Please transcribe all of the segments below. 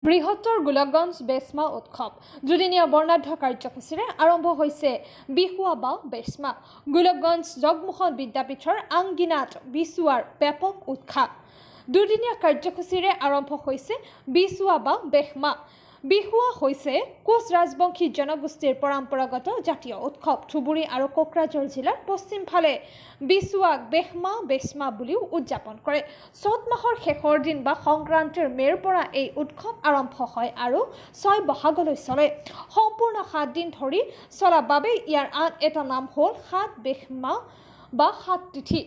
বৃহত্তৰ গোলকগঞ্জ বেচমা উৎসৱ দুদিনীয়া বৰ্ণাঢ্য কাৰ্যসূচীৰে আৰম্ভ হৈছে বিহুৱা বা বেচমা। গোলকগঞ্জ জগমোহন বিদ্যাপীঠৰ আংগিনাত বিচুৱাৰ ব্যাপক উৎসাহ। দুদিনীয়া কাৰ্যসূচীৰে আৰম্ভ হৈছে বিচুৱা বা বেচমা। বিহুৱা হৈছে কোচ ৰাজবংশী জনগোষ্ঠীৰ পৰম্পৰাগত জাতীয় উৎসৱ। ধুবুৰী আৰু কোকৰাঝাৰ জিলাৰ পশ্চিম ফালে বিচুৱাক বেচমা বুলিও উদযাপন কৰে। চ'ত মাহৰ শেষৰ দিন বা সংক্ৰান্তিৰ মেৰ পৰা এই উৎসৱ আৰম্ভ হয় আৰু 6 বহাগলৈ চলে। সম্পূৰ্ণ 7 দিন ধৰি চলা বাবে ইয়াৰ আন এটা নাম হ'ল 7 বেচমা বা 7 তিথি।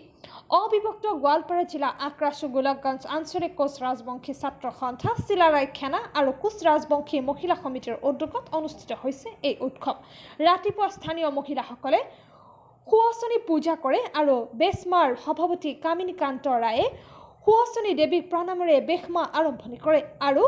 অবিভক্ত গোৱালপাৰা জিলা আক্ৰাসু গোলকগঞ্জ আঞ্চলিক কোচ ৰাজবংশী ছাত্ৰ সন্থা চিলাৰায় খেনা আৰু কোচ ৰাজবংশী মহিলা সমিতিৰ উদ্যোগত অনুষ্ঠিত হৈছে এই উৎসৱ। ৰাতিপুৱা স্থানীয় মহিলাসকলে সুৱচনী পূজা কৰে আৰু বেচমাৰ সভাপতি কামিনীকান্ত ৰায়ে সুৱচনী দেৱীক প্ৰণামেৰে বেচমা আৰম্ভণি কৰে আৰু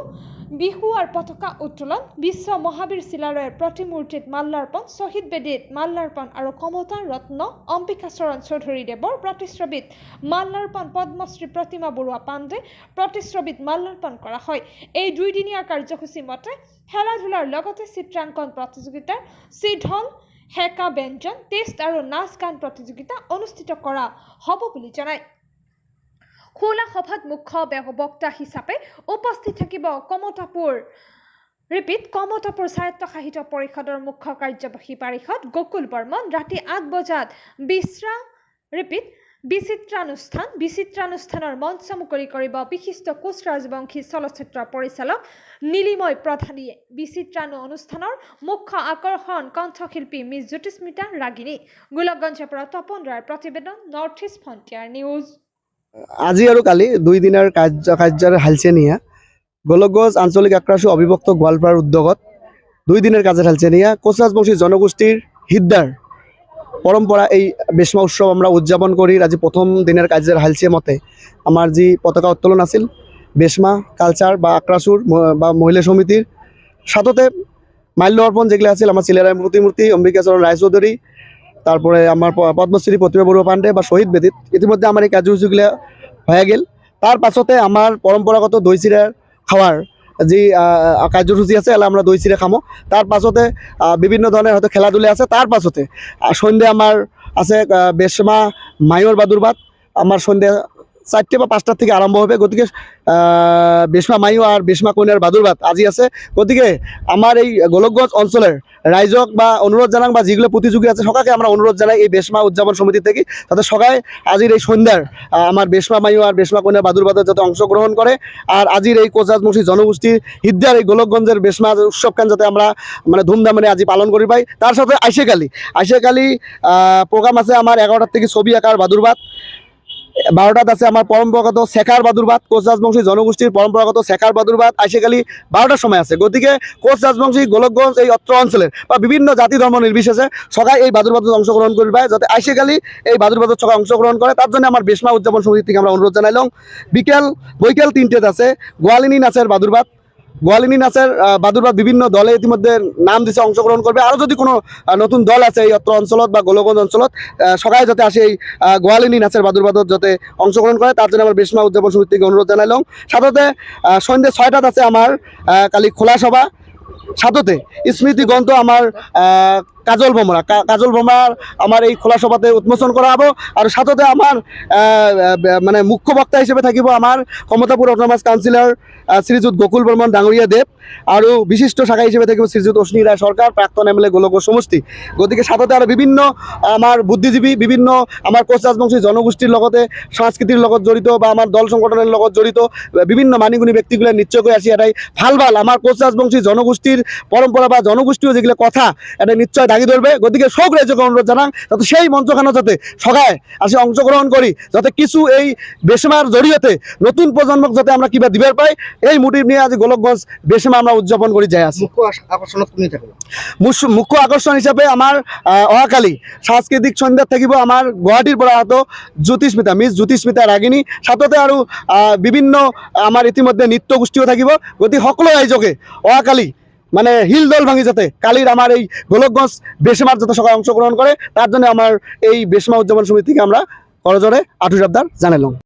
বিহুৱাৰ পতাকা উত্তোলন, বিশ্ব মহাবীৰ চিলাৰায়ৰ প্ৰতিমূৰ্তিত মাল্যাৰ্পণ, শ্বহীদ বেদীত মাল্যাৰ্পণ আৰু কমতা ৰত্ন অম্বিকাচৰণ চৌধুৰী দেৱৰ প্ৰতিচ্ছবিত মাল্যাৰ্পণ, পদ্মশ্ৰী প্ৰতিমা বৰুৱা পাণ্ডে প্ৰতিচ্ছবিত মাল্যাৰ্পণ কৰা হয়। এই দুইদিনীয়া কাৰ্যসূচী মতে খেলা ধূলাৰ লগতে চিত্ৰাংকন প্ৰতিযোগিতা, চিঢল হেকা ব্যঞ্জন, টেষ্ট আৰু নাচ গান প্ৰতিযোগিতা অনুষ্ঠিত কৰা হ'ব বুলি জনায়। খোলা সভাত মুখ্য বক্তা হিচাপে উপস্থিত থাকিব কমতাপুৰ স্বায়ত্ত পৰিষদৰ মুখ্য কাৰ্যবাহী পাৰিষদ গকুল বৰ্মন। ৰাতি 8 বজাত বিচিত্ৰানুষ্ঠানৰ মঞ্চ মুকলি কৰিব বিশিষ্ট কোচ ৰাজবংশী চলচ্চিত্ৰ পৰিচালক নীলিময় প্ৰধানীয়ে। বিচিত্ৰানু অনুষ্ঠানৰ মুখ্য আকৰ্ষণ কণ্ঠশিল্পী মিছ জ্যোতিস্মিতা ৰাগিনী। গোলকগঞ্জৰ পৰা তপন ৰায়ৰ প্ৰতিবেদন, নৰ্থ ইষ্ট ফ্ৰণ্টিয়াৰ নিউজ। আজি আৰু কালি 2 দিনৰ কাৰ্যৰ হালচেনিয়া গোলকগঞ্জ আঞ্চলিক আক্ৰাসু অবিভক্ত গোৱালপাৰাৰ উদ্যোগত 2 দিনের কাজের হালচেনিয়া কোচ রাজবংশী জনগোষ্ঠীর হিদ্দার পরম্পরা এই বেচমা উৎসব আমরা উদযাপন করি। আজি প্রথম দিনের কাজের হালচে মতে আমার যি পতাকা উত্তোলন আছিল বেচমা কালচার বা আক্রাসুর বা মহিলা সমিতির সাথে মাল্য অর্পণ যেগুলো আছিল আমার চিলারায় প্রতিমূর্তি অম্বিকাচরণ রায়চৌধুরী, তারপরে আমার পদ্মশ্রী প্রতিমা বড়ুয়া পাণ্ডে বা শহীদ বেদিত ইতিমধ্যে আমার এই কার্যসূচীগুলো হয়ে গেল। তার পাছতে আমার পরম্পরাগত দই চিরা খাওয়ার যি কাৰ্যসূচী আছে আমরা দই চিৰা খামো। তার পাছতে বিভিন্ন ধরনের হয়তো খেলাধুলা আছে। তার পাছতে সন্ধ্যা আমার আছে বেচমা মায়ুর বাদুরবাদ আমার সন্ধ্যা 4টে বা 5টার থেকে আরম্ভ হবে। গতিকে বেচমা মায়ু আর বেচমা কন্যার বাদুরবাদ আজি আছে। গতিকে আমার এই গোলকগঞ্জ অঞ্চলের রাইজক বা অনুরোধ জানাং বা যেগুলো প্রতিযোগী আছে সবাইকে আমরা অনুরোধ জানাই এই বেচমা উদযাপন সমিতি থেকে যাতে সবাই আজির এই সন্ধ্যার আমার বেচমা মায়ু আর বেচমা কন্যার বাদুরবাদে যাতে অংশগ্রহণ করে। আর আজির এই কোচ রাজবংশী জনগোষ্ঠীর হিদ্দার এই গোলকগঞ্জের বেচমা উৎসবখান যাতে আমরা মানে ধুমধামে আজি পালন করি পাই। তার সাথে আইসেকালি প্রোগ্রাম আছে আমার 11টার থেকে ছবি আঁকার বাদুরবাদ, 12টাত আছে আমার পরম্পরাগত শেখার বাদুরবাদ, কোচ রাজবংশী জনগোষ্ঠীর পরম্পরাগত শেখার বাদুরবাদ আইসেকালি 12টার সময় আছে। গতিকে কোচ রাজবংশী গোলকগঞ্জ এই অত্র অঞ্চলের বা বিভিন্ন জাতি ধর্ম নির্বিশেষে সবাই এই বাদুরবাদত অংশগ্রহণ করি পায় যাতে আইসেকালি এই বাদুরবাদত সবাই অংশগ্রহণ করে। তার জন্য আমার বেচমা উদযাপন সমিতি থেকে আমরা অনুরোধ জানাইলাম। বৈকাল 3টেত আছে গোয়ালিনী নাচের বাদুরবাদ। গোয়ালিনী নাচের বাদুরবাদ বিভিন্ন দলে ইতিমধ্যে নাম দিছে অংশগ্রহণ করবে। আরও যদি কোনো নতুন দল আছে এই অত্র অঞ্চলত বা গোলকগঞ্জ অঞ্চলত সবাই যাতে আসে এই গোয়ালিনী নাচের বাদুরবাদত যাতে অংশগ্রহণ করে তার জন্য আমার বেচমা উদযাপন সমিতি থেকে অনুরোধ জানাইলাম। সাথে সন্ধ্যে 6টাত আছে আমার কালি খোলা সভা, সাথে স্মৃতি গ্রন্থ আমার কাজল ভ্রমর আমার এই খোলা সভাতে উন্মোচন করা হব। আর সাথে আমার মানে মুখ্য বক্তা হিসেবে থাকিব আমার কমতাপুর অটোনমাস কাউন্সিলর শ্রীযুত গকুল বর্মন ডাঙরিয়া দেব আর বিশিষ্ট শাখা হিসেবে থাকিব শ্রীযুত অশ্বিনী রায় সরকার, প্রাক্তন MLA গোলকগঞ্জ সমষ্টি। গতিকে সাথে আরও বিভিন্ন আমার বুদ্ধিজীবী, বিভিন্ন আমার কোচ রাজবংশী জনগোষ্ঠীর লগতে সংস্কৃতির লগত জড়িত বা আমার দল সংগঠনের লগত জড়িত বিভিন্ন মানিগুণী ব্যক্তিগুলো নিশ্চয় করে আসি এটাই ভাল আমার কোচ রাজবংশী জনগোষ্ঠীর পরম্পরা বা জনগোষ্ঠীও যেগুলো কথা এটা নিশ্চয় দাগি ধরবে। গতিকে সব রাজ্যকে অনুরোধ জানাং যাতে সেই মঞ্চখানে যাতে সবাই আসি অংশগ্রহণ করি যাতে কিছু এই বেচমার জড়িয়তে নতুন প্রজন্মক যাতে আমরা কিবা দিবার পাই এই মোটিভ নিয়ে আজ গোলকগঞ্জ বেচমা আমরা উদযাপন করি যাই আছি। মুখ্য আকর্ষণ হিসাবে আমার অহাকালি সাংস্কৃতিক সন্ধ্যা থাকিব আমার গুৱাহাটীৰ পৰা আহত মিছ জ্যোতিস্মিতা ৰাগিনী, সাথে আৰু বিভিন্ন আমার ইতিমধ্যে নৃত্য গোষ্ঠীও থাকিব। গতিকে সকলো ৰাইজকে অহাকালি মানে হিল দল ভাঙি যাতে কালির আমার এই গোলকগঞ্জ বেচমার যাতে সবাই অংশগ্রহণ করে তার জন্য আমার এই বেচমা উদযাপন সমিতি থেকে আমরা করজোরে আঠুর আবদার জানালাম।